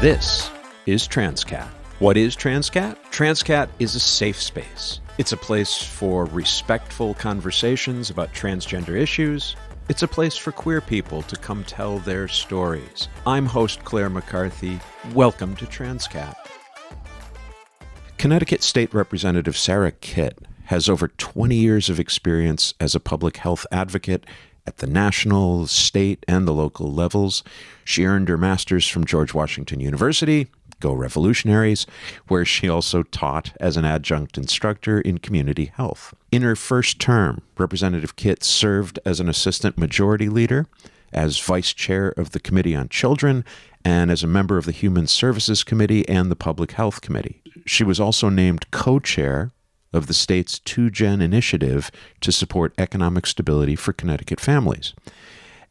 This is Transqat. What is Transqat? Transqat is a safe space. It's a place for respectful conversations about transgender issues. It's a place for queer people to come tell their stories. I'm host Clare McCarthy. Welcome to Transqat. Connecticut State Representative Sarah Keitt has over 20 years of experience as a public health advocate at the national, state, and the local levels. She earned her master's from George Washington University, Go Revolutionaries, where she also taught as an adjunct instructor in community health. In her first term, Representative Keitt served as an assistant majority leader, as vice chair of the Committee on Children, and as a member of the Human Services Committee and the Public Health Committee. She was also named co-chair of the state's 2Gen initiative to support economic stability for Connecticut families.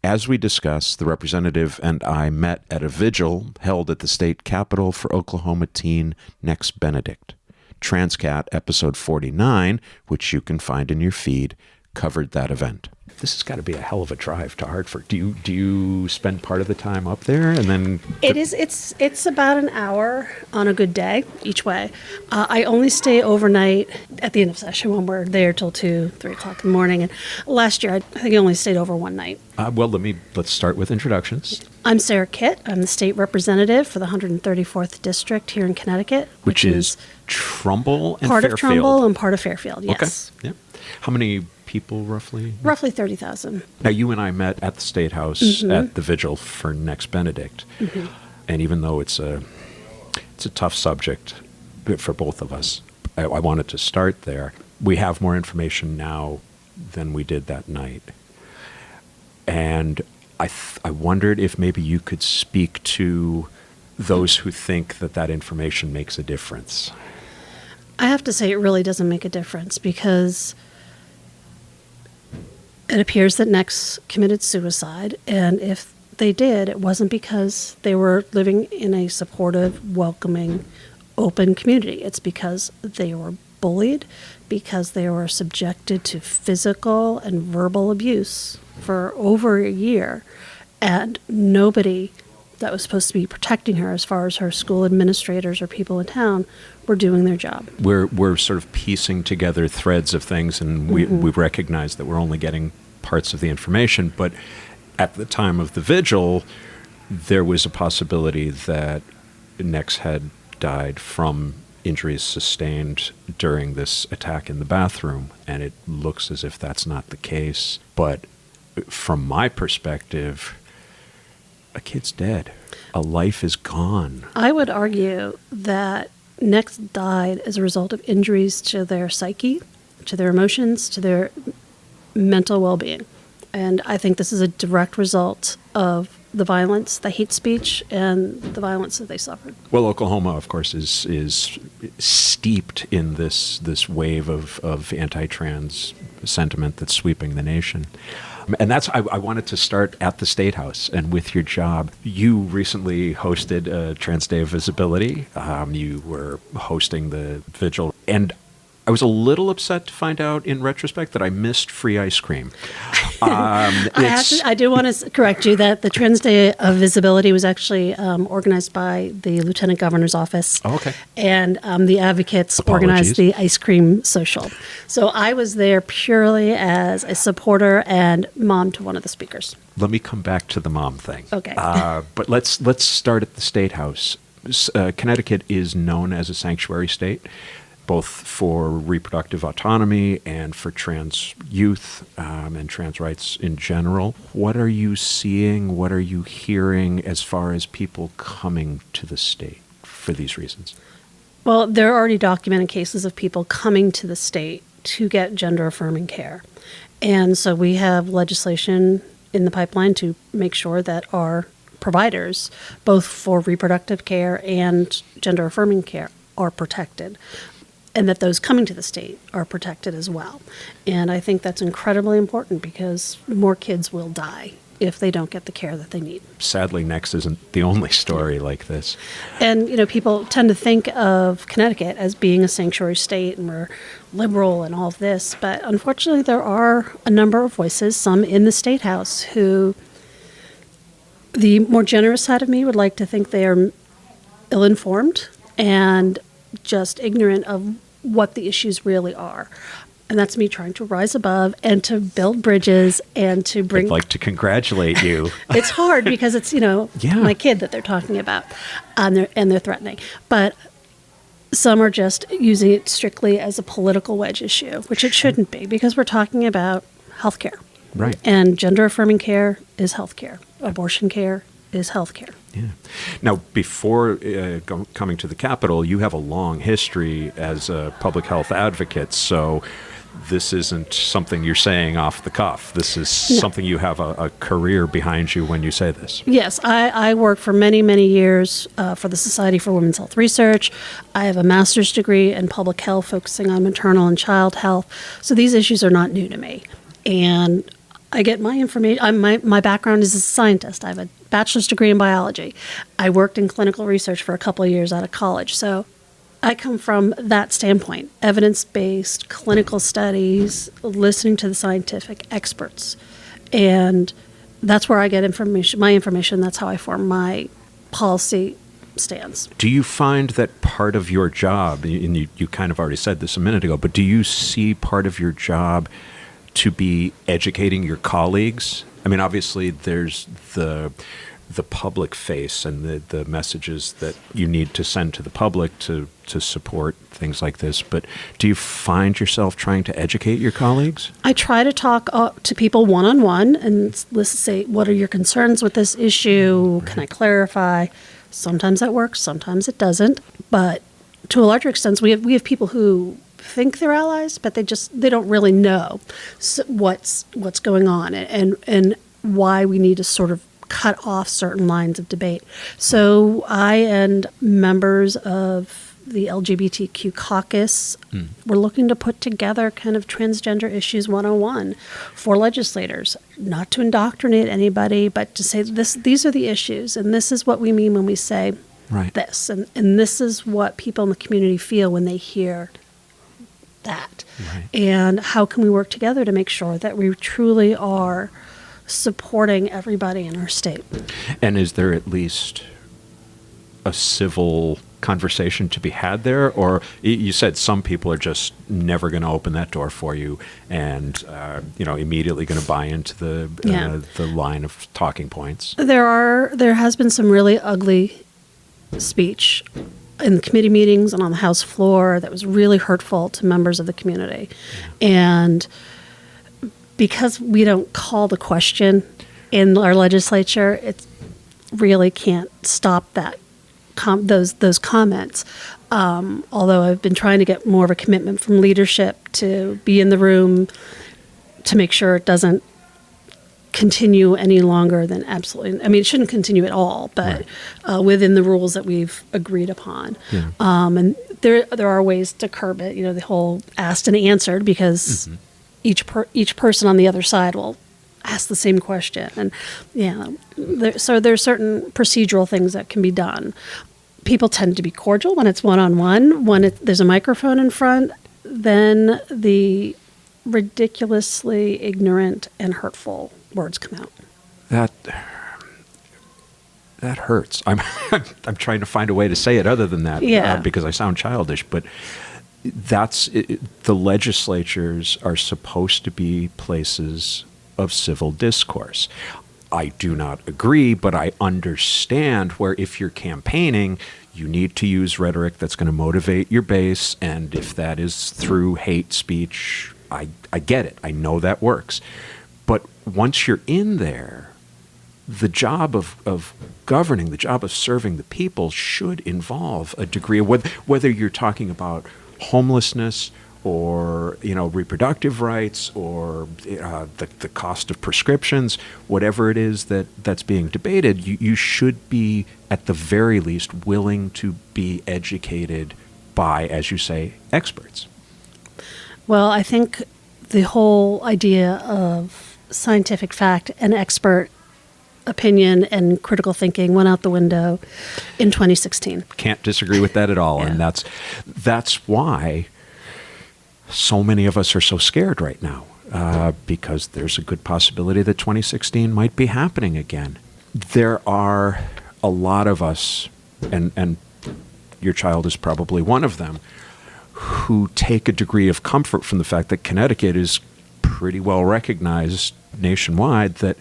As we discussed, the representative and I met at a vigil held at the state capitol for Oklahoma teen Next Benedict. Transqat episode 49, which you can find in your feed, covered that event. This has got to be a hell of a drive to Hartford. Do you spend part of the time up there and then? It's about an hour on a good day each way. I only stay overnight at the end of session when we're there till 2, 3 o'clock in the morning. And last year, I think I only stayed over one night. Let's start with introductions. I'm Sarah Keitt. I'm the state representative for the 134th district here in Connecticut, which is Trumbull and part Fairfield. Of Trumbull and part of Fairfield. Yes. Okay. Yeah. How many people roughly? Roughly 30,000. Now, you and I met at the State House at the vigil for Next Benedict. Mm-hmm. And even though it's a tough subject for both of us, I wanted to start there. We have more information now than we did that night. And I wondered if maybe you could speak to those who think that information makes a difference. I have to say it really doesn't make a difference because it appears that Next committed suicide, and if they did, it wasn't because they were living in a supportive, welcoming, open community. It's because they were bullied, because they were subjected to physical and verbal abuse for over a year, and nobody that was supposed to be protecting her, as far as her school administrators or people in town, were doing their job. We're sort of piecing together threads of things, and we recognize that we're only getting parts of the information. But at the time of the vigil, there was a possibility that Nex had died from injuries sustained during this attack in the bathroom, and it looks as if that's not the case. But from my perspective, a kid's dead. A life is gone. I would argue that Nex died as a result of injuries to their psyche, to their emotions, to their mental well-being. And I think this is a direct result of the violence, the hate speech, and the violence that they suffered. Well, Oklahoma, of course, is steeped in this wave of anti-trans sentiment that's sweeping the nation. And I wanted to start at the State House and with your job. You recently hosted a Trans Day of Visibility. You were hosting the vigil. And I was a little upset to find out in retrospect that I missed free ice cream. I do want to correct you that the Trans Day of Visibility was actually organized by the Lieutenant Governor's Office. Oh, okay. And the advocates organized the ice cream social. So I was there purely as a supporter and mom to one of the speakers. Let me come back to the mom thing. Okay. But let's start at the State House. Connecticut is known as a sanctuary state, both for reproductive autonomy and for trans youth and trans rights in general. What are you seeing? What are you hearing as far as people coming to the state for these reasons? Well, there are already documented cases of people coming to the state to get gender-affirming care. And so we have legislation in the pipeline to make sure that our providers, both for reproductive care and gender-affirming care, are protected, and that those coming to the state are protected as well. And I think that's incredibly important because more kids will die if they don't get the care that they need. Sadly, Next isn't the only story like this. And, people tend to think of Connecticut as being a sanctuary state and we're liberal and all of this. But unfortunately, there are a number of voices, some in the State House, who the more generous side of me would like to think they are ill-informed and just ignorant of what the issues really are. And that's me trying to rise above and to build bridges and to bring... I'd like to congratulate you. It's hard because it's, my kid that they're talking about, and they're threatening. But some are just using it strictly as a political wedge issue, which it shouldn't be, because we're talking about healthcare. Right. And gender-affirming care is healthcare. Abortion care is healthcare. Yeah. Now, before coming to the Capitol, you have a long history as a public health advocate, so this isn't something you're saying off the cuff. This is something you have a career behind you when you say this. Yes, I worked for many, many years for the Society for Women's Health Research. I have a master's degree in public health focusing on maternal and child health. So these issues are not new to me. And I get my information. My background is as a scientist. I have a bachelor's degree in biology. I worked in clinical research for a couple of years out of college. So I come from that standpoint, evidence-based clinical studies, listening to the scientific experts. And that's where I get my information. That's how I form my policy stance. Do you find that part of your job, and you kind of already said this a minute ago, but do you see part of your job to be educating your colleagues? I mean, obviously there's the public face and the messages that you need to send to the public to support things like this, but do you find yourself trying to educate your colleagues? I try to talk to people one-on-one and let's say, what are your concerns with this issue? Can I clarify? Sometimes that works, sometimes it doesn't, but to a larger extent, we have people who think they're allies, but they don't really know what's going on and why we need to sort of cut off certain lines of debate. So I and members of the LGBTQ caucus were looking to put together kind of transgender issues 101 for legislators, not to indoctrinate anybody, but to say these are the issues, and this is what we mean when we say this, and this is what people in the community feel when they hear that. Right. And how can we work together to make sure that we truly are supporting everybody in our state? And is there at least a civil conversation to be had there? Or you said some people are just never going to open that door for you and immediately going to buy into the line of talking points. There has been some really ugly speech in the committee meetings and on the House floor that was really hurtful to members of the community. And because we don't call the question in our legislature, it really can't stop that those comments. Although I've been trying to get more of a commitment from leadership to be in the room to make sure it doesn't continue any longer than absolutely. I mean, it shouldn't continue at all, but within the rules that we've agreed upon. Yeah. And there are ways to curb it. The whole asked and answered, because each person on the other side will ask the same question, and so there's certain procedural things that can be done. People tend to be cordial when it's one-on-one. When there's a microphone in front, then the ridiculously ignorant and hurtful words come out. That hurts. I'm trying to find a way to say it other than that, because I sound childish, but that's it. The legislatures are supposed to be places of civil discourse. I do not agree, but I understand where if you're campaigning, you need to use rhetoric that's going to motivate your base, and if that is through hate speech, I get it. I know that works. But once you're in there, the job of governing, the job of serving the people should involve a degree of whether you're talking about homelessness or reproductive rights or the cost of prescriptions, whatever it is that's being debated, you should be at the very least willing to be educated by, as you say, experts. Well, I think the whole idea of scientific fact and expert opinion and critical thinking went out the window in 2016. Can't disagree with that at all. And that's why so many of us are so scared right now, because there's a good possibility that 2016 might be happening again. There are a lot of us, and your child is probably one of them, who take a degree of comfort from the fact that Connecticut is pretty well recognized nationwide that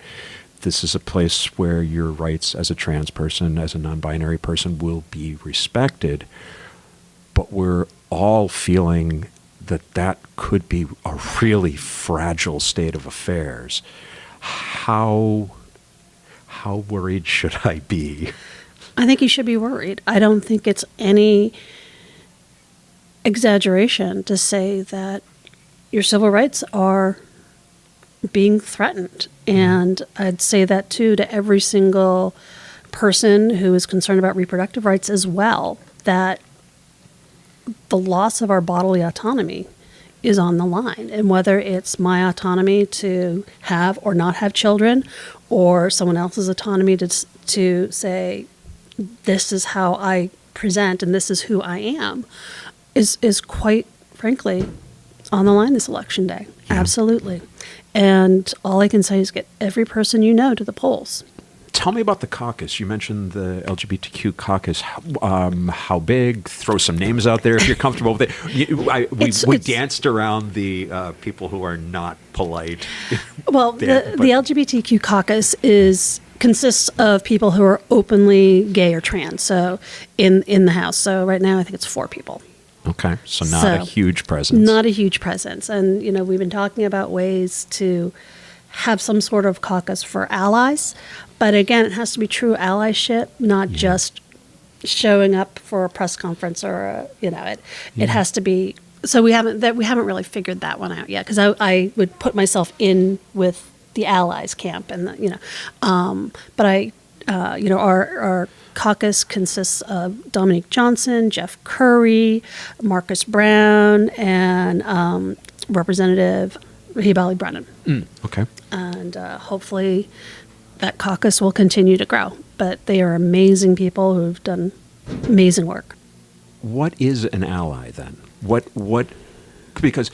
this is a place where your rights as a trans person, as a non-binary person, will be respected. But we're all feeling that that could be a really fragile state of affairs. How worried should I be? I think you should be worried. I don't think it's any exaggeration to say that your civil rights are being threatened. And I'd say that too to every single person who is concerned about reproductive rights as well, that the loss of our bodily autonomy is on the line. And whether it's my autonomy to have or not have children, or someone else's autonomy to say, this is how I present and this is who I am, is quite frankly on the line this election day. Yeah. Absolutely. And all I can say is get every person you know to the polls. Tell me about the caucus. You mentioned the LGBTQ caucus. How big? Throw some names out there if you're comfortable with it. We danced around the people who are not polite. Well, the LGBTQ caucus consists of people who are openly gay or trans. So in the House. So right now I think it's 4 people. Okay, so not a huge presence. Not a huge presence. And, we've been talking about ways to have some sort of caucus for allies. But again, it has to be true allyship, not just showing up for a press conference or, it has to be. So we haven't really figured that one out yet, because I would put myself in with the allies camp and, but our caucus consists of Dominique Johnson, Jeff Curry, Marcus Brown, and Representative Hibali Brennan. Okay. And hopefully that caucus will continue to grow. But they are amazing people who've done amazing work. What is an ally then? What? Because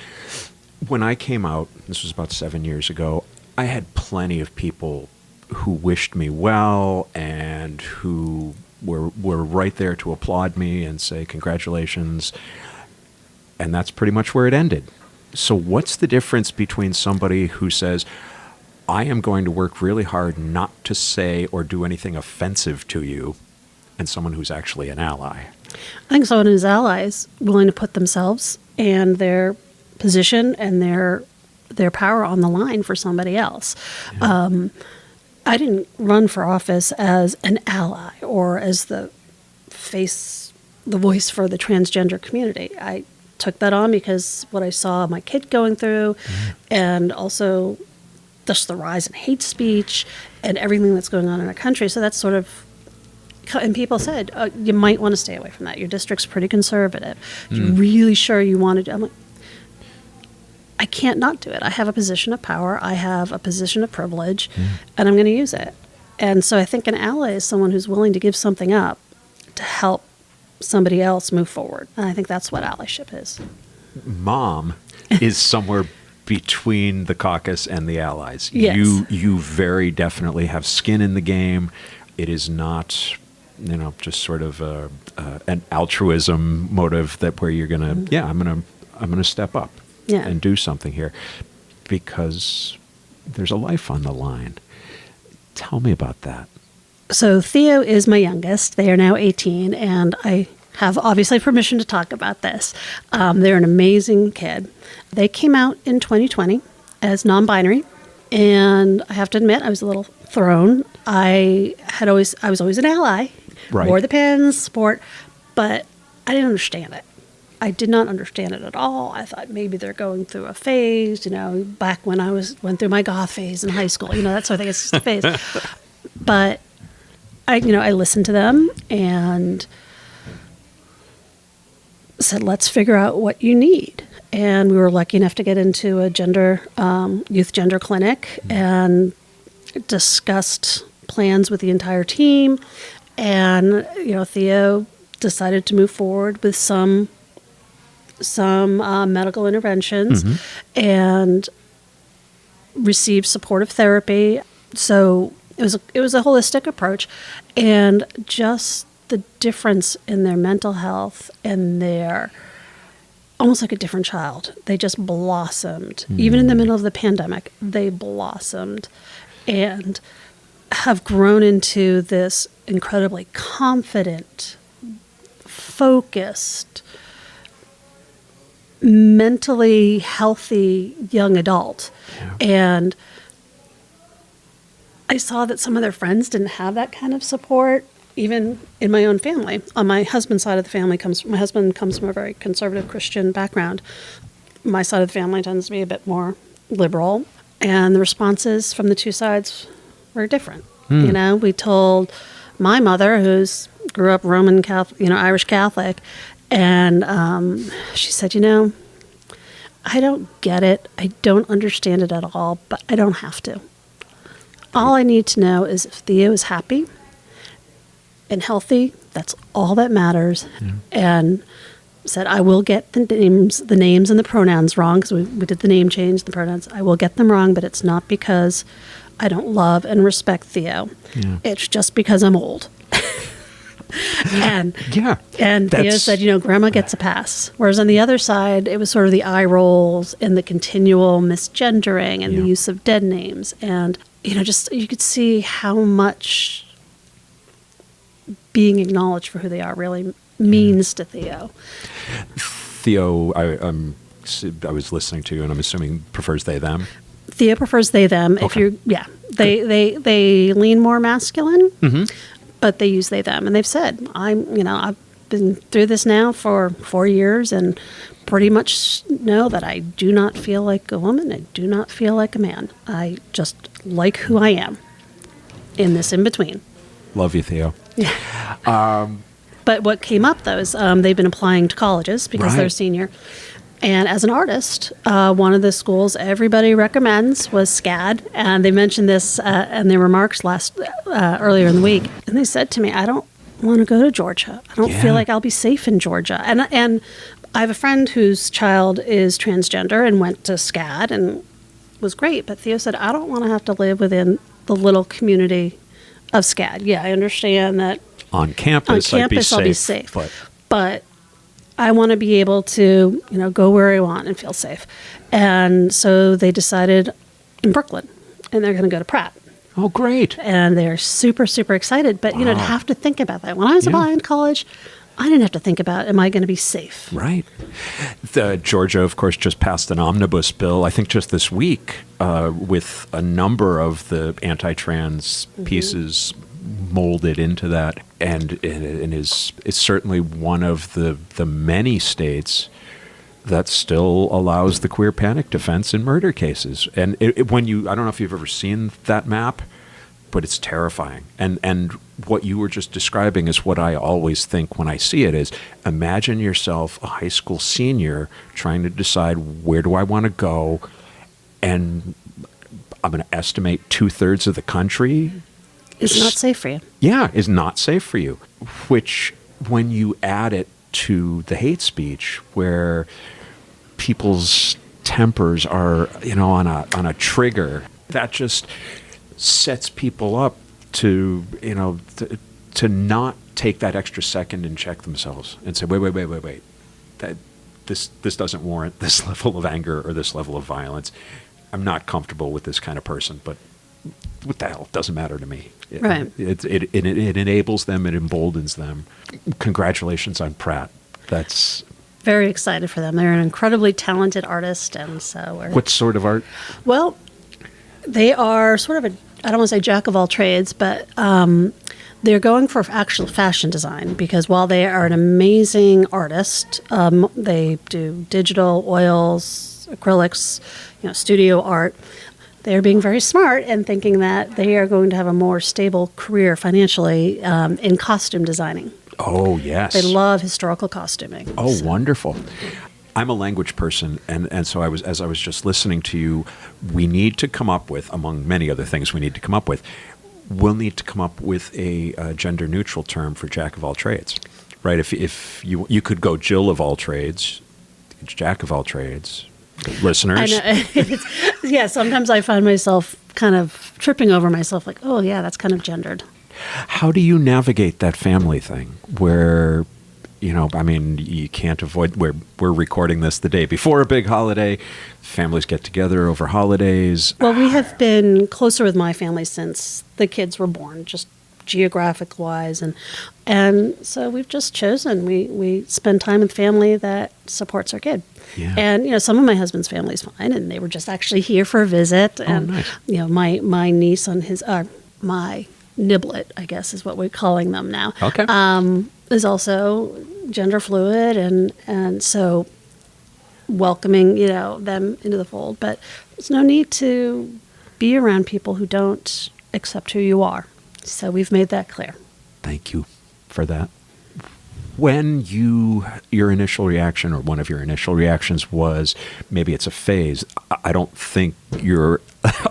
when I came out, this was about 7 years ago, I had plenty of people who wished me well and who were right there to applaud me and say congratulations. And that's pretty much where it ended. So what's the difference between somebody who says, I am going to work really hard not to say or do anything offensive to you, and someone who's actually an ally? I think someone who's allies willing to put themselves and their position and their power on the line for somebody else. Yeah. I didn't run for office as an ally or as the voice for the transgender community. I took that on because what I saw my kid going through, and also just the rise in hate speech and everything that's going on in our country. So that's sort of, and people said, you might want to stay away from that. Your district's pretty conservative. You're really sure you want to do? I'm like, I can't not do it. I have a position of power. I have a position of privilege, and I'm going to use it. And so I think an ally is someone who's willing to give something up to help somebody else move forward. And I think that's what allyship is. Mom is somewhere between the caucus and the allies. Yes. You very definitely have skin in the game. It is not, just sort of an altruism motive that where you're going to, I'm going to step up. Yeah. And do something here, because there's a life on the line. Tell me about that. So Theo is my youngest. They are now 18, and I have obviously permission to talk about this. They're an amazing kid. They came out in 2020 as non-binary, and I have to admit I was a little thrown. I was always an ally, right. Wore the pins, sport, but I didn't understand it. I did not understand it at all. I thought maybe they're going through a phase, back when I went through my goth phase in high school, that sort of thing. It's just a phase. But I listened to them and said, let's figure out what you need. And we were lucky enough to get into a youth gender clinic and discussed plans with the entire team. And, Theo decided to move forward with some medical interventions and received supportive therapy. So it was a holistic approach, and just the difference in their mental health and their almost like a different child. They just blossomed. Even in the middle of the pandemic, they blossomed and have grown into this incredibly confident, focused, mentally healthy young adult. Yeah. And I saw that some of their friends didn't have that kind of support, even in my own family. On my husband's side of the family my husband comes from a very conservative Christian background. My side of the family tends to be a bit more liberal, and the responses from the two sides were different. You know, we told my mother, who's grew up Roman Catholic, Irish Catholic, and she said, I don't get it. I don't understand it at all, but I don't have to. All I need to know is if Theo is happy and healthy, that's all that matters. And said, I will get the names and the pronouns wrong, because we did the name change, the pronouns. I will get them wrong, but it's not because I don't love and respect Theo. Yeah. It's just because I'm old. And Theo said, Grandma gets a pass. Whereas on the other side, it was sort of the eye rolls and the continual misgendering and the use of dead names. And, just you could see how much being acknowledged for who they are really means to Theo. Theo, I was listening to you, and I'm assuming prefers they, them. Theo prefers they, them. Okay. They lean more masculine, but they use they, them. And they've said, I've been through this now for 4 years and pretty much know that I do not feel like a woman. I do not feel like a man. I just like who I am in this in-between. Love you, Theo. Yeah. But what came up, though, is they've been applying to colleges because they're senior. And as an artist, one of the schools everybody recommends was SCAD. And they mentioned this in their remarks earlier in the week. And they said to me, I don't want to go to Georgia. I don't feel like I'll be safe in Georgia. And I have a friend whose child is transgender and went to SCAD and was great. But Theo said, I don't want to have to live within the little community of SCAD. Yeah, I understand that. On campus, I'll be safe. But I want to be able to, go where I want and feel safe. And so they decided in Brooklyn, and they're going to go to Pratt. Oh, great. And they're super, super excited. But, to have to think about that. When I was applying to college, I didn't have to think about, am I going to be safe? Right. Georgia, of course, just passed an omnibus bill, I think just this week, with a number of the anti-trans pieces molded into that. And it's certainly one of the many states that still allows the queer panic defense in murder cases. And I don't know if you've ever seen that map, but it's terrifying. And what you were just describing is what I always think when I see it is, imagine yourself a high school senior trying to decide, where do I want to go? And I'm going to estimate 2/3 of the country is not safe for you. Yeah, is not safe for you. Which, when you add it to the hate speech, where people's tempers are, on a trigger, that just sets people up to, to not take that extra second and check themselves and say, wait. This doesn't warrant this level of anger or this level of violence. I'm not comfortable with this kind of person, but what the hell? It doesn't matter to me. Right. It enables them. It emboldens them. Congratulations on Pratt. That's very excited for them. They're an incredibly talented artist, and so what sort of art? Well, they are sort of I don't want to say jack of all trades, but they're going for actual fashion design, because while they are an amazing artist, they do digital, oils, acrylics, studio art. They're being very smart and thinking that they are going to have a more stable career financially in costume designing. Oh, yes. They love historical costuming. Oh, so. Wonderful. I'm a language person, and so as I was just listening to you, we need to come up with, among many other things we'll need to come up with a gender-neutral term for jack of all trades, right? If you could go Jill of all trades, jack of all trades. Listeners. I know. Yeah, sometimes I find myself kind of tripping over myself like, oh, yeah, that's kind of gendered. How do you navigate that family thing where, I mean, you can't avoid, we're recording this the day before a big holiday. Families get together over holidays. Well, we have been closer with my family since the kids were born, just geographic wise. And so we've just chosen, we spend time with family that supports our kid. Yeah. And, some of my husband's family is fine, and they were just actually here for a visit. And, nice. My niece on my niblet, I guess is what we're calling them now. Okay. Is also gender fluid, and so welcoming, them into the fold. But there's no need to be around people who don't accept who you are. So we've made that clear. Thank you for that. When your initial reaction, or one of your initial reactions, was maybe it's a phase, I don't think you're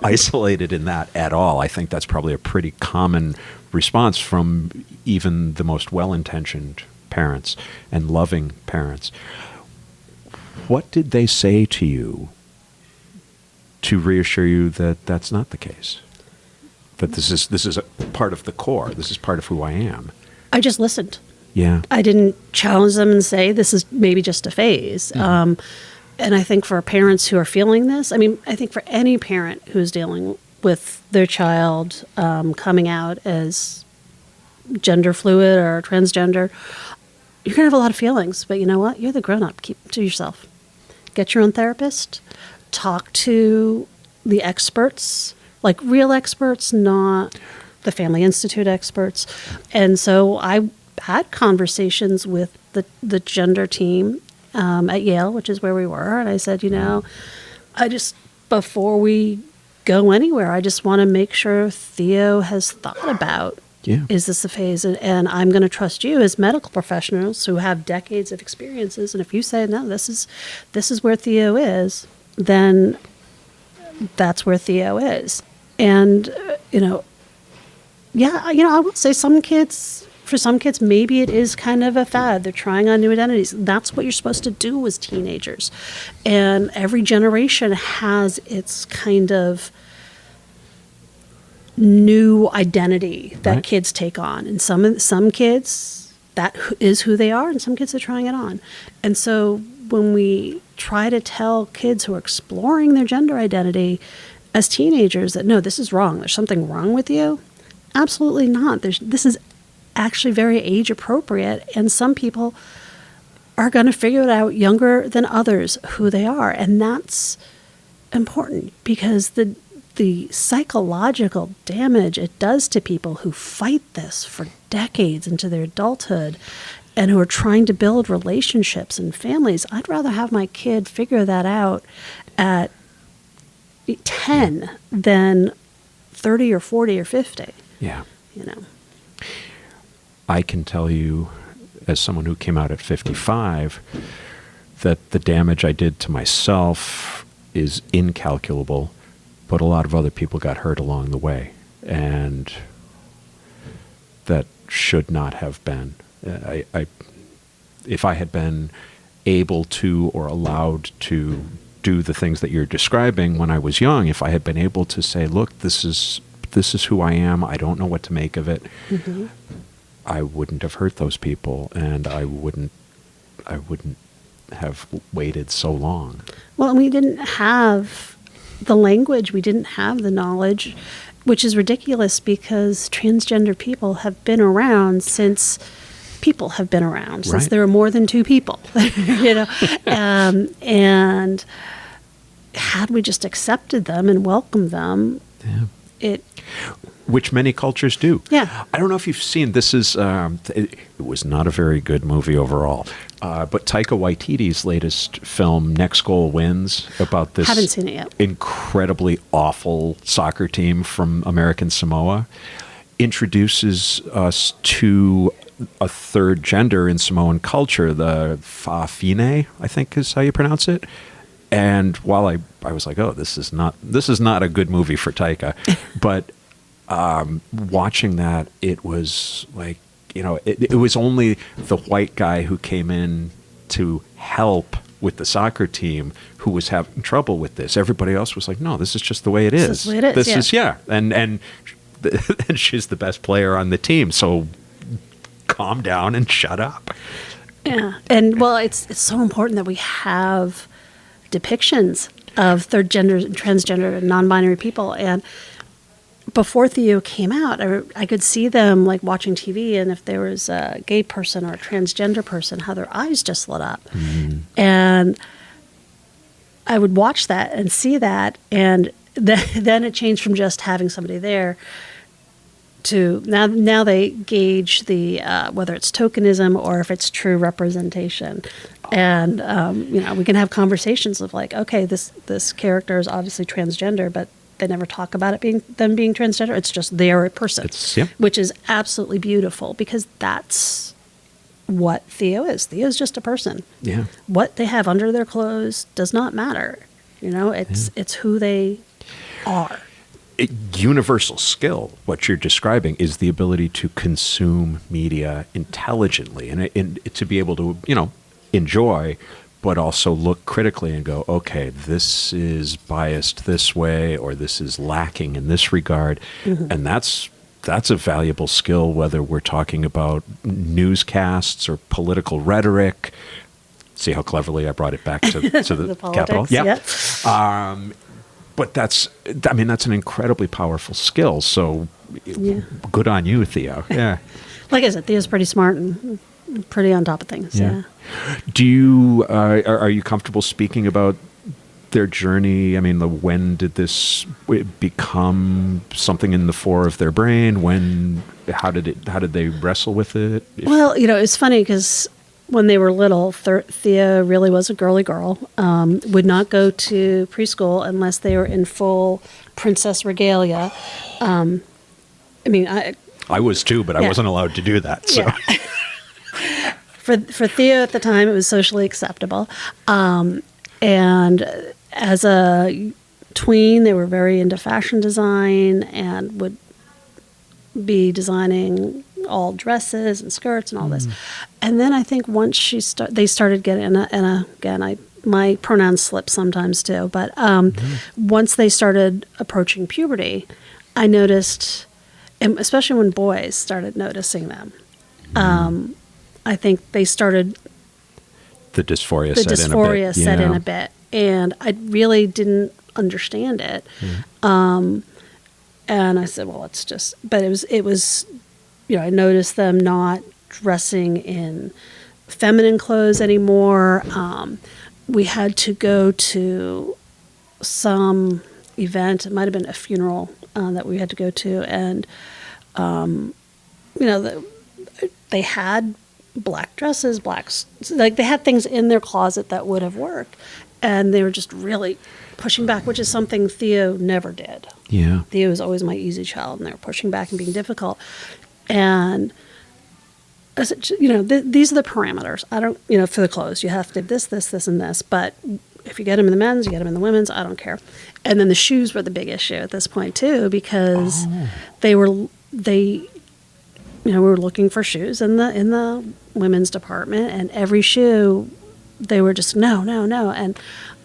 isolated in that at all. I think that's probably a pretty common response from even the most well-intentioned parents and loving parents. What did they say to you to reassure you that that's not the case? That this is a part of the core. This is part of who I am. I just listened. Yeah. I didn't challenge them and say this is maybe just a phase. Mm-hmm. And I think for parents who are feeling this, I think for any parent who's dealing with their child coming out as gender fluid or transgender, you're going to have a lot of feelings. But you know what? You're the grown-up. Keep it to yourself. Get your own therapist. Talk to the experts, like real experts, not the Family Institute experts. And so I had conversations with the gender team at Yale, which is where we were. And I said, before we go anywhere, I just want to make sure Theo has thought about, is this a phase? And I'm going to trust you as medical professionals who have decades of experiences. And if you say, no, this is where Theo is, then that's where Theo is. And, I will say for some kids, maybe it is kind of a fad. They're trying on new identities. That's what you're supposed to do as teenagers. And every generation has its kind of new identity that kids take on. And some kids, that is who they are, and some kids are trying it on. And so when we try to tell kids who are exploring their gender identity as teenagers that, no, this is wrong, there's something wrong with you, absolutely not. This is actually very age appropriate, and some people are going to figure it out younger than others who they are, and that's important because the psychological damage it does to people who fight this for decades into their adulthood and who are trying to build relationships and families. I'd rather have my kid figure that out at 10 than 30 or 40 or 50. Yeah. I can tell you, as someone who came out at 55, that the damage I did to myself is incalculable, but a lot of other people got hurt along the way, and that should not have been. If I had been able to or allowed to do the things that you're describing when I was young, if I had been able to say, look, this is who I am, I don't know what to make of it, mm-hmm. I wouldn't have hurt those people, and I wouldn't have waited so long. Well, we didn't have the language, we didn't have the knowledge, which is ridiculous because transgender people have been around since people have been around, since there were more than two people, and had we just accepted them and welcomed them, which many cultures do. Yeah. I don't know if you've seen, this is, it was not a very good movie overall, but Taika Waititi's latest film, Next Goal Wins, about this haven't seen it yet. Incredibly awful soccer team from American Samoa, introduces us to a third gender in Samoan culture, the Fa'afine, I think is how you pronounce it. And while I was like, oh, this is not a good movie for Taika, but watching that, it was like, it was only the white guy who came in to help with the soccer team who was having trouble with this. Everybody else was like, no, this is just the way it is. This is the way it is. And and she's the best player on the team. So calm down and shut up. Yeah. And well, it's so important that we have depictions of third gender, transgender, and non-binary people. And before Theo came out, I could see them like watching TV, and if there was a gay person or a transgender person, how their eyes just lit up. And I would watch that and see that, and then it changed from just having somebody there to now they gauge the whether it's tokenism or if it's true representation. And we can have conversations of like, okay, this character is obviously transgender, but they never talk about it being transgender. It's just they're a person, which is absolutely beautiful, because that's what Theo is. Theo's just a person. Yeah. What they have under their clothes does not matter. It's who they are. Universal skill, what you're describing, is the ability to consume media intelligently and to be able to, enjoy, but also look critically and go, okay, this is biased this way, or this is lacking in this regard. And that's a valuable skill, whether we're talking about newscasts or political rhetoric. See how cleverly I brought it back to the Capitol? Yeah. But that's an incredibly powerful skill. So good on you, Theo. Yeah. Like I said, Theo's pretty smart and pretty on top of things. Yeah. Do you are you comfortable speaking about their journey? I mean, when did this become something in the fore of their brain? How did they wrestle with it? Well, it's funny because when they were little, Thea really was a girly girl. Would not go to preschool unless they were in full princess regalia. I was too, but I wasn't allowed to do that. So. Yeah. For Theo at the time, it was socially acceptable. And as a tween, they were very into fashion design and would be designing all dresses and skirts and all this. And then I think once they started getting, and again, my pronouns slip sometimes too, but once they started approaching puberty, I noticed, and especially when boys started noticing them, I think they started... The dysphoria set in a bit. And I really didn't understand it. And I said, well, it's just... But it was I noticed them not dressing in feminine clothes anymore. We had to go to some event. It might have been a funeral that we had to go to. And, they had black dresses, they had things in their closet that would have worked. And they were just really pushing back, which is something Theo never did. Yeah. Theo was always my easy child, and they were pushing back and being difficult. And I said, these are the parameters. I don't, for the clothes, you have to do this, and this. But if you get them in the men's, you get them in the women's, I don't care. And then the shoes were the big issue at this point too, because we were looking for shoes in the women's department, and every shoe, they were just no. And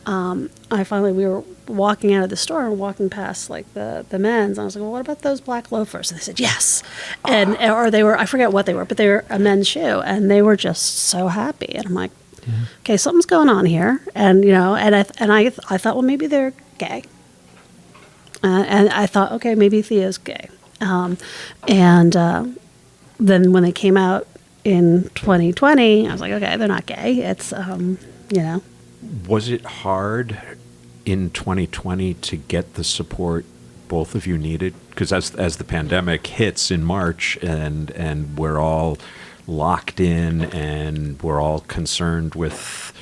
we were walking out of the store and walking past like the men's, and I was like, well, what about those black loafers? And they said yes, or they were, I forget what they were, but they were a men's shoe, and they were just so happy. And I'm like, okay, something's going on here, and I thought, well, maybe they're gay, and I thought, okay, maybe Theo's gay, then when they came out in 2020, I was like, okay, they're not gay. It's, Was it hard in 2020 to get the support both of you needed? Because as the pandemic hits in March and we're all locked in and we're all concerned with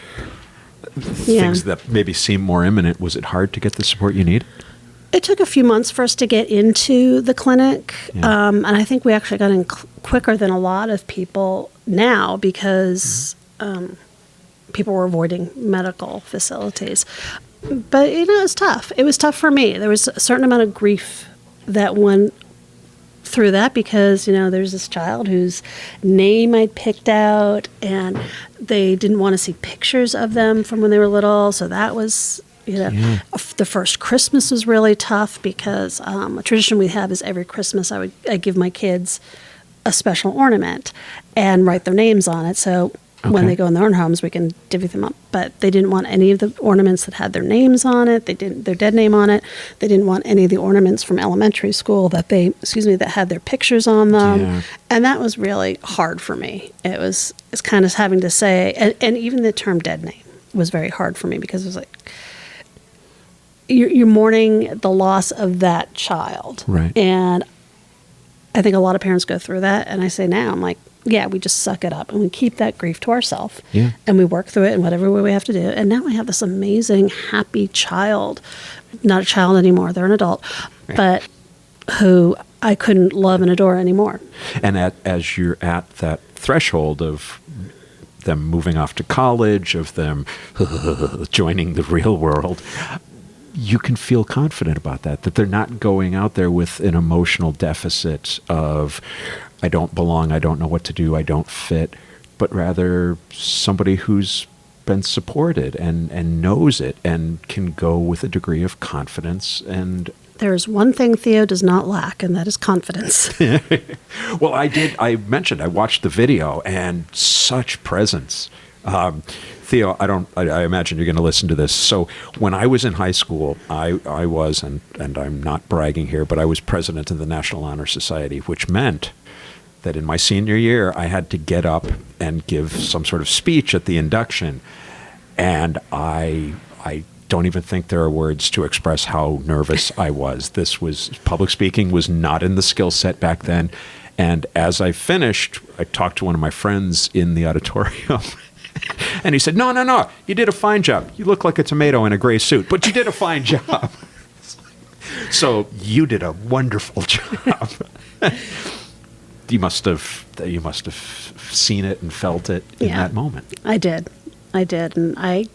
things that maybe seem more imminent, was it hard to get the support you need? It took a few months for us to get into the clinic, and I think we actually got in quicker than a lot of people now because people were avoiding medical facilities. But, it's tough. It was tough for me. There was a certain amount of grief that went through that because, there's this child whose name I'd picked out, and they didn't want to see pictures of them from when they were little, so that was The first Christmas was really tough because a tradition we have is every Christmas I give my kids a special ornament and write their names on it. So when they go in their own homes, we can divvy them up. But they didn't want any of the ornaments that had their names on it. Their dead name on it. They didn't want any of the ornaments from elementary school that had their pictures on them. Yeah. And that was really hard for me. It's kind of having to say, and even the term dead name was very hard for me because it was like, you're mourning the loss of that child. Right. And I think a lot of parents go through that. And I say now, I'm like, yeah, we just suck it up and we keep that grief to ourselves. Yeah. And we work through it in whatever way we have to do. And now I have this amazing, happy child. Not a child anymore. They're an adult. Right. But who I couldn't love and adore anymore. And as you're at that threshold of them moving off to college, of them joining the real world, you can feel confident about that they're not going out there with an emotional deficit of, I don't belong, I don't know what to do, I don't fit, but rather somebody who's been supported and knows it and can go with a degree of confidence. And there's one thing Theo does not lack, and that is confidence. well, I mentioned I watched the video, and such presence. Theo, I imagine you're going to listen to this. So when I was in high school, I was, and I'm not bragging here, but I was president of the National Honor Society, which meant that in my senior year, I had to get up and give some sort of speech at the induction. And I don't even think there are words to express how nervous I was. Public speaking was not in the skill set back then. And as I finished, I talked to one of my friends in the auditorium. And he said, no, you did a fine job. You look like a tomato in a gray suit, but you did a fine job. So you did a wonderful job. You must have seen it and felt it in that moment. I did. And I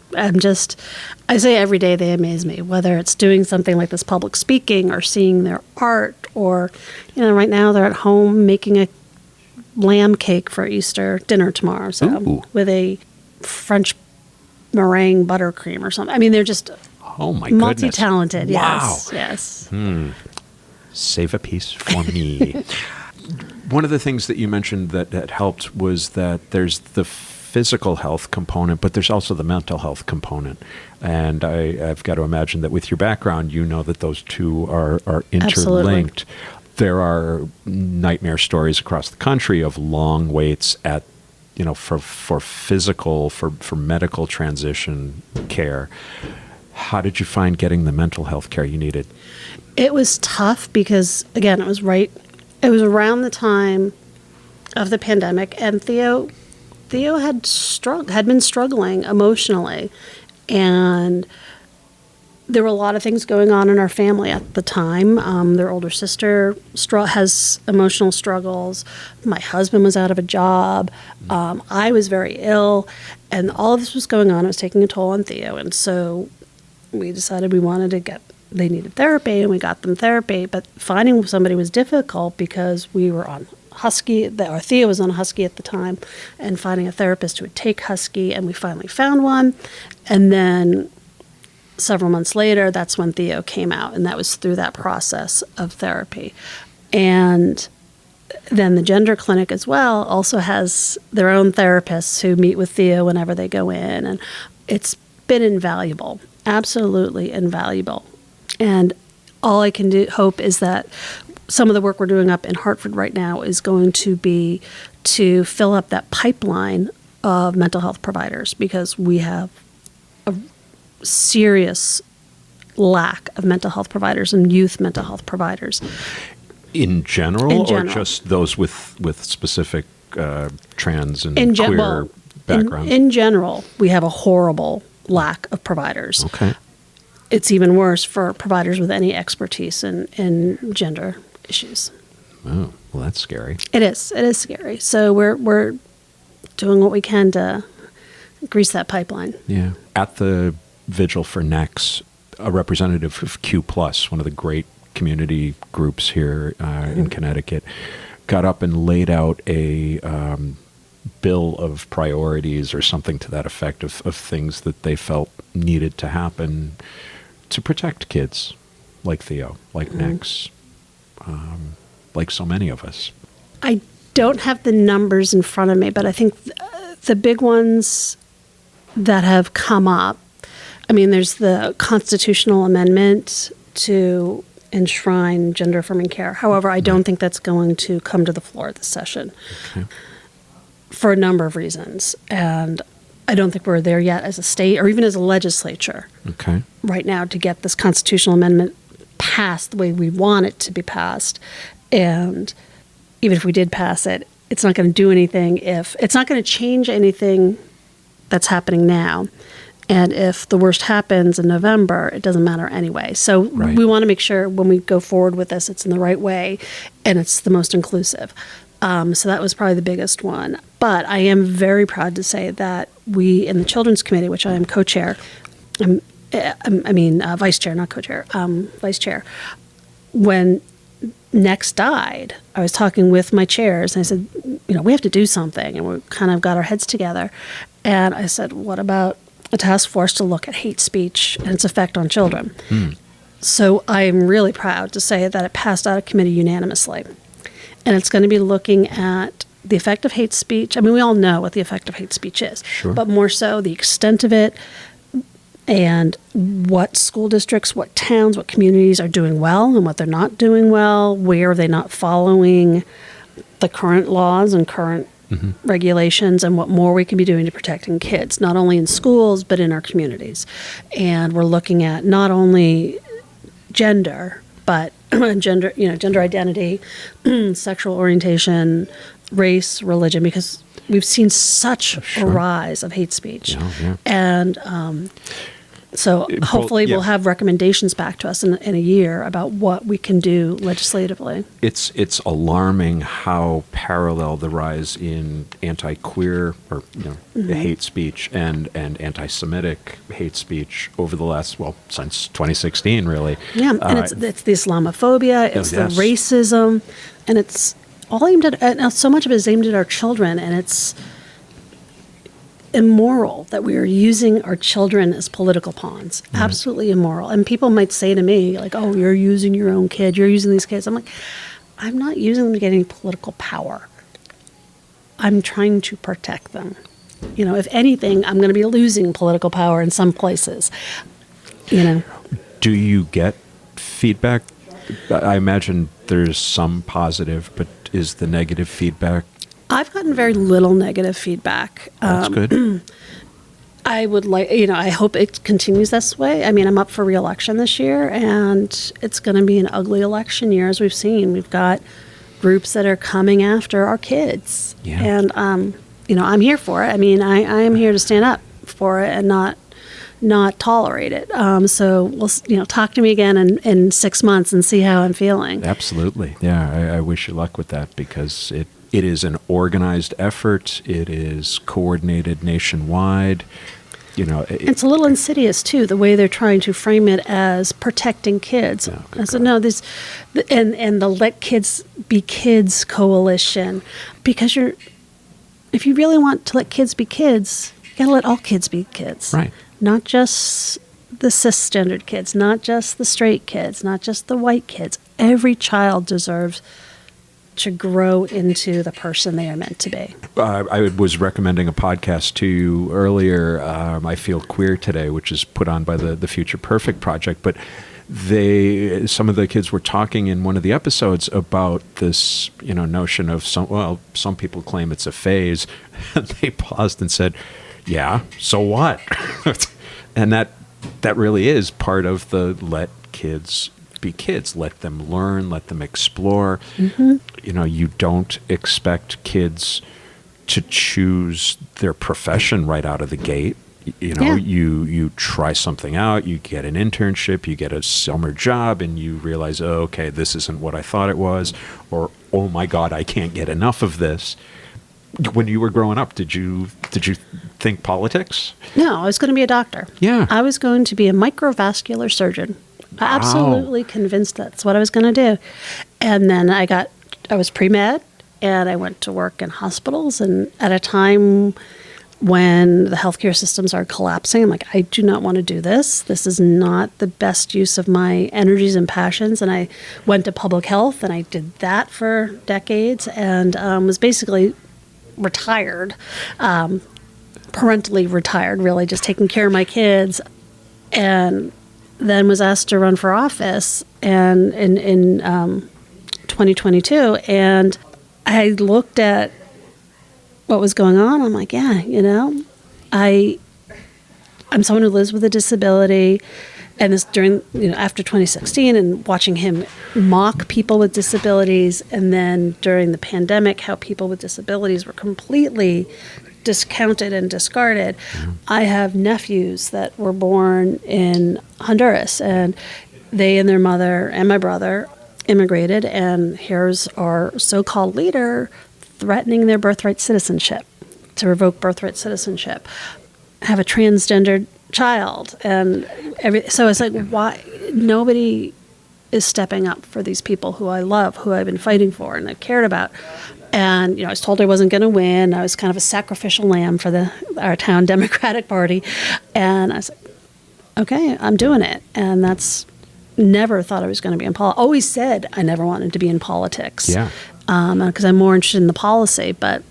say every day they amaze me, whether it's doing something like this public speaking or seeing their art or, right now they're at home making a lamb cake for Easter dinner tomorrow. So with a French meringue buttercream or something. I mean, they're just multi-talented. Wow. Yes. Save a piece for me. One of the things that you mentioned that helped was that there's the physical health component, but there's also the mental health component. And I've got to imagine that with your background, you know that those two are interlinked. Absolutely. There are nightmare stories across the country of long waits at, for physical, for medical transition care. How did you find getting the mental health care you needed? It was tough because, again, it was around the time of the pandemic, and Theo had been struggling emotionally, and there were a lot of things going on in our family at the time. Their older sister has emotional struggles. My husband was out of a job. I was very ill, and all of this was going on. It was taking a toll on Theo, and so we decided they needed therapy, and we got them therapy. But finding somebody was difficult because we were on Husky. Theo was on Husky at the time, and finding a therapist who would take Husky, and we finally found one. And then several months later, that's when Theo came out, and that was through that process of therapy. And then the gender clinic as well also has their own therapists who meet with Theo whenever they go in, and it's been invaluable, absolutely invaluable. And all I can hope is that some of the work we're doing up in Hartford right now is going to be to fill up that pipeline of mental health providers, because we have a serious lack of mental health providers and youth mental health providers. In general, or just those with specific trans and queer backgrounds? In general, we have a horrible lack of providers. Okay. It's even worse for providers with any expertise in gender issues. Oh, well, that's scary. It is scary. So we're doing what we can to grease that pipeline. Yeah. At the vigil for NEX, a representative of Q+, one of the great community groups here in Connecticut, got up and laid out a bill of priorities or something to that effect of things that they felt needed to happen to protect kids like Theo, like Nix, like so many of us. I don't have the numbers in front of me, but I think the big ones that have come up, I mean, there's the constitutional amendment to enshrine gender affirming care. However, I don't think that's going to come to the floor this session for a number of reasons. And I don't think we're there yet as a state or even as a legislature right now to get this constitutional amendment passed the way we want it to be passed. And even if we did pass it, it's not going to do anything if it's not going to change anything that's happening now. And if the worst happens in November, it doesn't matter anyway. So we want to make sure when we go forward with this, it's in the right way and it's the most inclusive. So that was probably the biggest one. But I am very proud to say that we in the Children's Committee, which I am co-chair, vice chair, not co-chair, vice chair, when Next died, I was talking with my chairs and I said, we have to do something. And we kind of got our heads together. And I said, what about a task force to look at hate speech and its effect on children? So I'm really proud to say that it passed out of committee unanimously. And it's going to be looking at the effect of hate speech. I mean, we all know what the effect of hate speech is, but more so the extent of it and what school districts, what towns, what communities are doing well and what they're not doing well, where are they not following the current laws and current regulations, and what more we can be doing to protecting kids, not only in schools, but in our communities. And we're looking at not only gender, but gender identity, sexual orientation, race, religion, because we've seen such a rise of hate speech. And so hopefully we'll have recommendations back to us in a year about what we can do legislatively. It's alarming how parallel the rise in anti-queer or the hate speech and anti-Semitic hate speech over the last, since 2016 really. Yeah, and it's the Islamophobia, it's the racism, and it's all aimed at, so much of it is aimed at our children, and it's immoral that we are using our children as political pawns. Absolutely immoral. And people might say to me, like, oh, you're using your own kid, you're using these kids. I'm like, I'm not using them to get any political power. I'm trying to protect them. If anything, I'm going to be losing political power in some places. Do you get feedback? I imagine there's some positive, but is the negative feedback? I've gotten very little negative feedback. That's good. I would like, I hope it continues this way. I mean, I'm up for re-election this year, and it's going to be an ugly election year, as we've seen. We've got groups that are coming after our kids. And, I'm here for it. I mean, I am here to stand up for it and not tolerate it. So we'll, talk to me again in 6 months and see how I'm feeling. Absolutely. Yeah, I wish you luck with that, because it is an organized effort. It is coordinated nationwide. It's a little insidious too, the way they're trying to frame it as protecting kids. I said, no, this, and the Let Kids Be Kids coalition, because if you really want to let kids be kids, you got to let all kids be kids. Right. Not just the cisgendered kids, not just the straight kids, not just the white kids. Every child deserves to grow into the person they are meant to be. I was recommending a podcast to you earlier, I Feel Queer Today, which is put on by the Future Perfect Project, but some of the kids were talking in one of the episodes about this, notion of some people claim it's a phase, and they paused and said, yeah, so what? And that really is part of the let kids be kids. Let them learn, let them explore. You don't expect kids to choose their profession right out of the gate. You try something out, you get an internship, you get a summer job, and you realize, oh, okay, this isn't what I thought it was, or, oh my God, I can't get enough of this. When you were growing up, did you think politics? No, I was going to be a doctor. Yeah. I was going to be a microvascular surgeon. I absolutely convinced that's what I was going to do. And then I was pre-med, and I went to work in hospitals. And at a time when the healthcare systems are collapsing, I'm like, I do not want to do this. This is not the best use of my energies and passions. And I went to public health, and I did that for decades, and was basically retired, parentally retired, really, just taking care of my kids. And then was asked to run for office and in 2022. And I looked at what was going on. I'm like, yeah, I'm someone who lives with a disability. And this during, after 2016, and watching him mock people with disabilities. And then during the pandemic, how people with disabilities were completely discounted and discarded. I have nephews that were born in Honduras, and they and their mother and my brother immigrated, and here's our so-called leader threatening their birthright citizenship, to revoke birthright citizenship, have a transgendered child. And so it's like, why nobody is stepping up for these people who I love, who I've been fighting for and I've cared about. And, I was told I wasn't going to win. I was kind of a sacrificial lamb for our town Democratic Party. And I was like, okay, I'm doing it. And that's never thought I was going to be in politics. Always said I never wanted to be in politics. Yeah. Because I'm more interested in the policy, but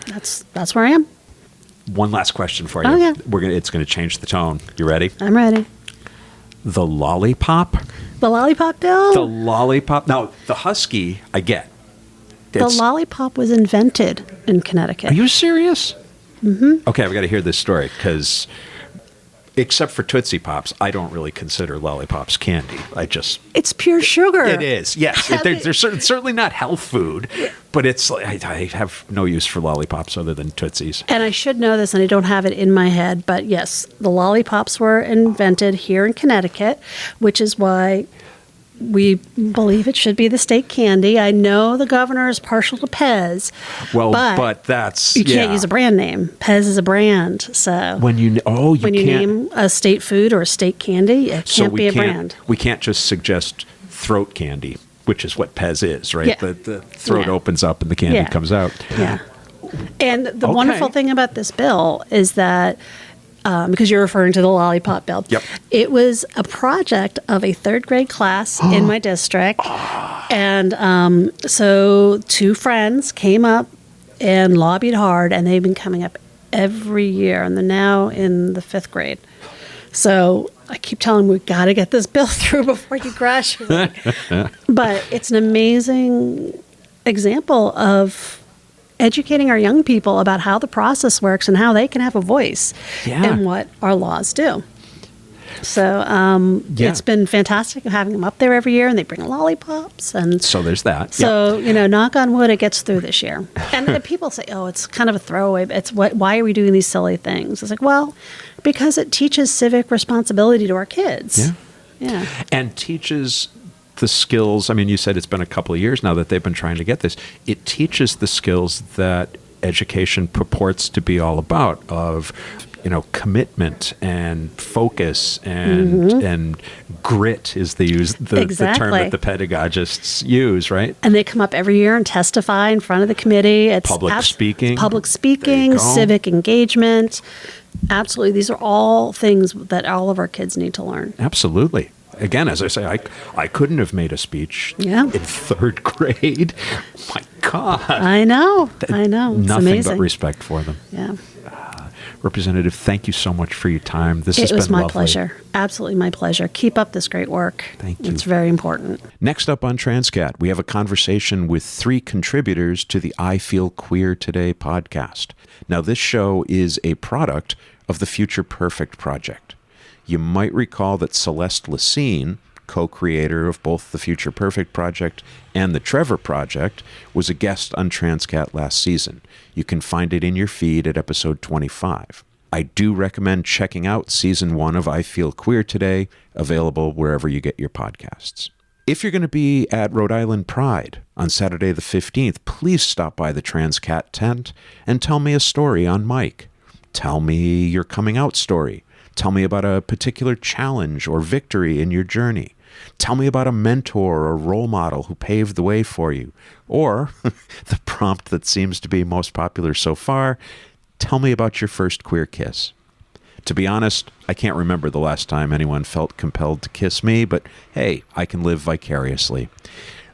that's where I am. One last question for you. Oh, yeah. It's going to change the tone. You ready? I'm ready. The lollipop? The lollipop bill? The lollipop. Now, the husky, I get. The lollipop was invented in Connecticut. Are you serious? Mm-hmm. Okay, I've got to hear this story, because except for Tootsie Pops, I don't really consider lollipops candy. It's pure sugar. It is, yes. They're certainly not health food, but it's like, I have no use for lollipops other than Tootsies. And I should know this, and I don't have it in my head, but yes, the lollipops were invented here in Connecticut, which is why we believe it should be the state candy. I know the governor is partial to Pez. Well, but that's... You can't use a brand name. Pez is a brand, so... When you name a state food or a state candy, it can't be a brand. We can't just suggest throat candy, which is what Pez is, right? Yeah. The throat opens up and the candy comes out. Yeah. And the wonderful thing about this bill is that... because you're referring to the lollipop bill. Yep. It was a project of a third grade class in my district. And so two friends came up and lobbied hard, and they've been coming up every year, and they're now in the 5th grade. So I keep telling them, we've got to get this bill through before you graduate. But it's an amazing example of educating our young people about how the process works and how they can have a voice in what our laws do. So it's been fantastic having them up there every year, and they bring lollipops. And so there's that. So, knock on wood, it gets through this year. And the people say, oh, it's kind of a throwaway. Why are we doing these silly things? It's like, well, because it teaches civic responsibility to our kids. Yeah. Yeah. And teaches the skills. I mean, you said it's been a couple of years now that they've been trying to get this. It teaches the skills that education purports to be all about, of commitment and focus and grit is the term that the pedagogists use, right? And they come up every year and testify in front of the committee. It's public speaking, civic engagement. Absolutely. These are all things that all of our kids need to learn. Absolutely. Again, as I say, I couldn't have made a speech in 3rd grade. My God. I know. It's nothing amazing. But respect for them. Yeah. Representative, thank you so much for your time. This has been lovely. It was my pleasure. Absolutely my pleasure. Keep up this great work. Thank you. It's very important. Next up on Transqat, we have a conversation with 3 contributors to the I Feel Queer Today podcast. Now, this show is a product of the Future Perfect Project. You might recall that Celeste Lacine, co-creator of both the Future Perfect Project and the Trevor Project, was a guest on Transqat last season. You can find it in your feed at episode 25. I do recommend checking out season 1 of I Feel Queer Today, available wherever you get your podcasts. If you're going to be at Rhode Island Pride on Saturday the 15th, please stop by the Transqat tent and tell me a story on mic. Tell me your coming out story. Tell me about a particular challenge or victory in your journey. Tell me about a mentor or role model who paved the way for you. Or, the prompt that seems to be most popular so far, tell me about your first queer kiss. To be honest, I can't remember the last time anyone felt compelled to kiss me, but hey, I can live vicariously.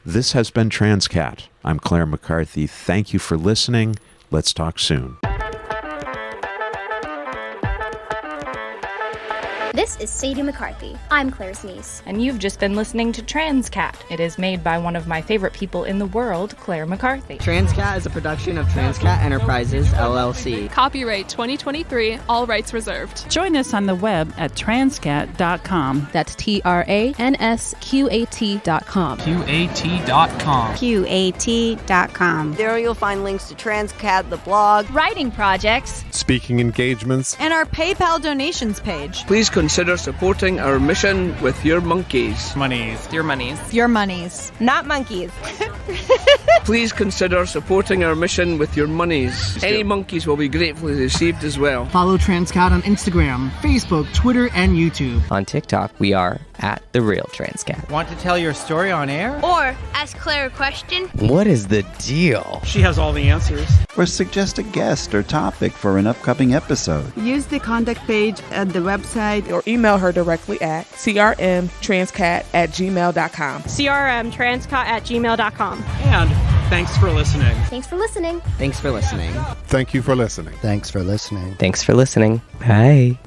This has been Transqat. I'm Clare McCarthy. Thank you for listening. Let's talk soon. This is Sadie McCarthy. I'm Claire's niece. And you've just been listening to Transqat. It is made by one of my favorite people in the world, Clare McCarthy. Transqat is a production of Transqat Enterprises, LLC. Copyright 2023, all rights reserved. Join us on the web at transqat.com. That's TRANSQAT.com. QAT.com. QAT.com. There you'll find links to Transqat, the blog, Writing projects, speaking engagements, and our PayPal donations page. Please consider supporting our mission with your monkeys. Monies. Your monies. Your monies. not monkeys. Please consider supporting our mission with your monies. Any monkeys will be gratefully received as well. Follow Transqat on Instagram, Facebook, Twitter, and YouTube. On TikTok, we are at The Real Transqat. Want to tell your story on air? or ask Claire a question. What is the deal? She has all the answers. Or suggest a guest or topic for an upcoming episode. Use the contact page at the website or email her directly at crmtranscat@gmail.com. crmtranscat@gmail.com. And thanks for listening. Thanks for listening. Thanks for listening. Thank you for listening. Thanks for listening. Thanks for listening. Bye.